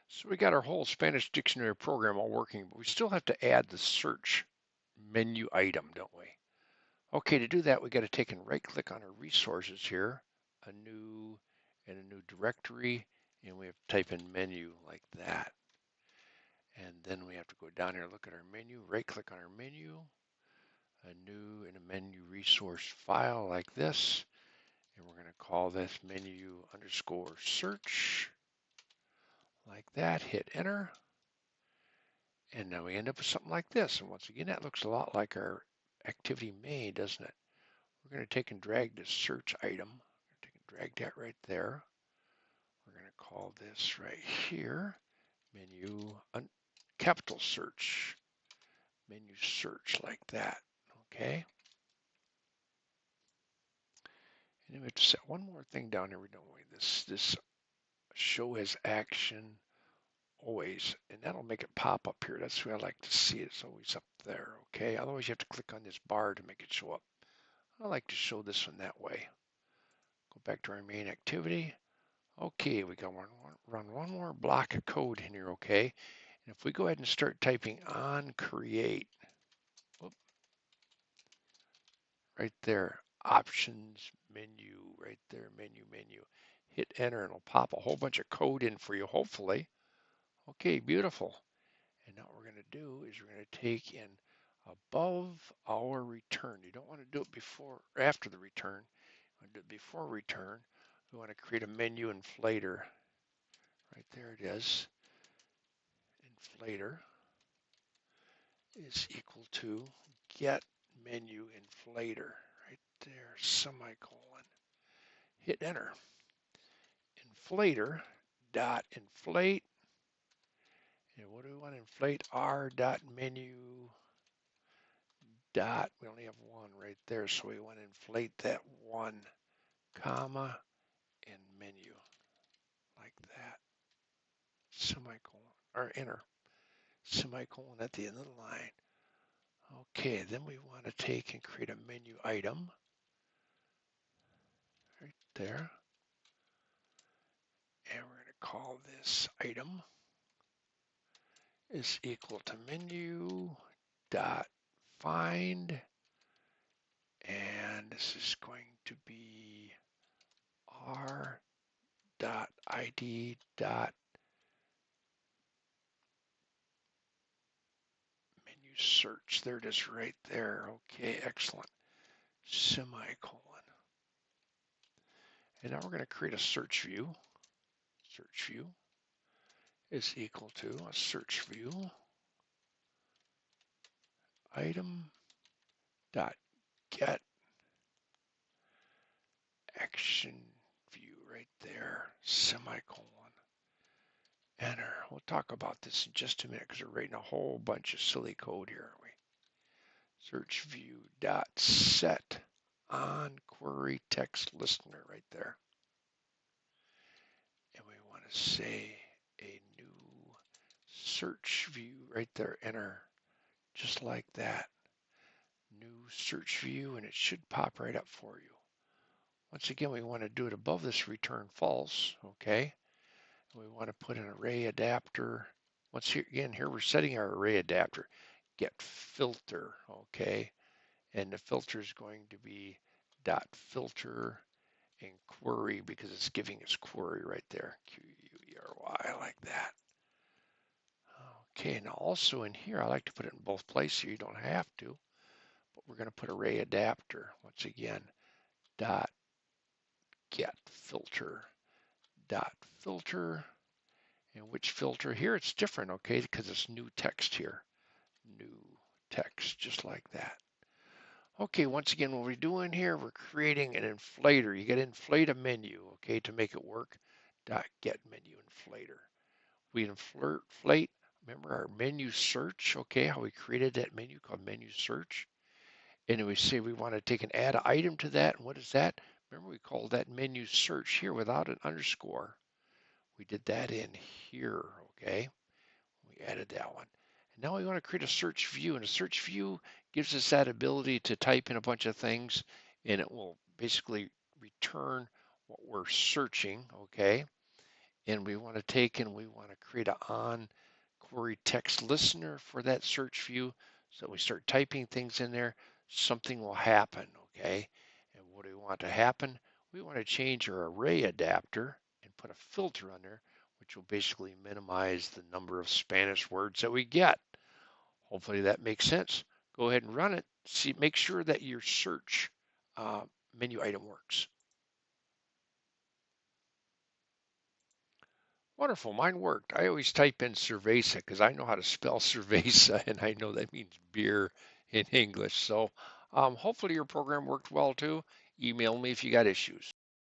So we got our whole Spanish dictionary program all working, but we still have to add the search menu item, don't we? Okay, to do that, we got to take and right click on our resources here, a new directory, and we have to type in menu like that. And then we have to go down here, look at our menu, right click on our menu, a new and a menu resource file like this. And we're going to call this menu underscore search like that, hit enter. And now we end up with something like this. And once again, that looks a lot like our activity main, doesn't it? We're going to take and drag this search item. Take and drag that right there. We're going to call this right here, menu capital search, menu search like that. Okay. And then we have to set one more thing down here, don't we? This show as action always, and that'll make it pop up here. That's the way I like to see it. It's always up there. Okay. Otherwise, you have to click on this bar to make it show up. I like to show this one that way. Go back to our main activity. Okay, we got run one more block of code in here, okay? And if we go ahead and start typing on create, right there, options, menu, right there, menu, hit enter and it'll pop a whole bunch of code in for you, hopefully. Okay, beautiful. And now what we're going to do is we're going to take in above our return. You don't want to do it before or after the return. You want to do it before return. We want to create a menu inflator. Right there it is. Inflator is equal to get menu inflator. Right there, semicolon. Hit enter. Inflator dot inflate. And what do we want to inflate? R dot menu dot. We only have one right there, so we want to inflate that one, comma, and menu like that. Semicolon or enter. Semicolon at the end of the line. Okay, then we want to take and create a menu item right there. And we're going to call this item is equal to menu dot find. And this is going to be r dot id dot menu search. There it is right there. Okay, excellent. Semicolon. And now we're going to create a search view. Search view is equal to a search view item dot get action view right there, semicolon, enter. We'll talk about this in just a minute because we're writing a whole bunch of silly code here, aren't we? Search view dot set on query text listener right there. And we want to say a new search view right there, enter, just like that. New search view, and it should pop right up for you. Once again, we want to do it above this return false, okay? And we want to put an array adapter. Once again, here we're setting our array adapter. Get filter, okay? And the filter is going to be dot filter and query because it's giving us query right there, Q-U-E-R-Y, like that. Okay, now also in here, I like to put it in both places so you don't have to, but we're going to put array adapter, once again, dot get filter, dot filter, and which filter here, it's different, okay, because it's new text here, new text, just like that. Okay, once again, what we're doing here, we're creating an inflator. You got to inflate a menu, okay, to make it work. Dot get menu inflator. We inflate, remember our menu search, okay, how we created that menu called menu search. And we say we want to take and add an item to that. And what is that? Remember, we called that menu search here without an underscore. We did that in here, okay? We added that one. And now we want to create a search view, and a search view gives us that ability to type in a bunch of things, and it will basically return what we're searching, okay? And we want to take and we want to create an on query text listener for that search view. So we start typing things in there, something will happen, okay? And what do we want to happen? We want to change our array adapter and put a filter on there, which will basically minimize the number of Spanish words that we get. Hopefully that makes sense. Go ahead and run it. See, make sure that your search menu item works. Wonderful, mine worked. I always type in cerveza because I know how to spell cerveza and I know that means beer in English. So hopefully your program worked well too. Email me if you got issues.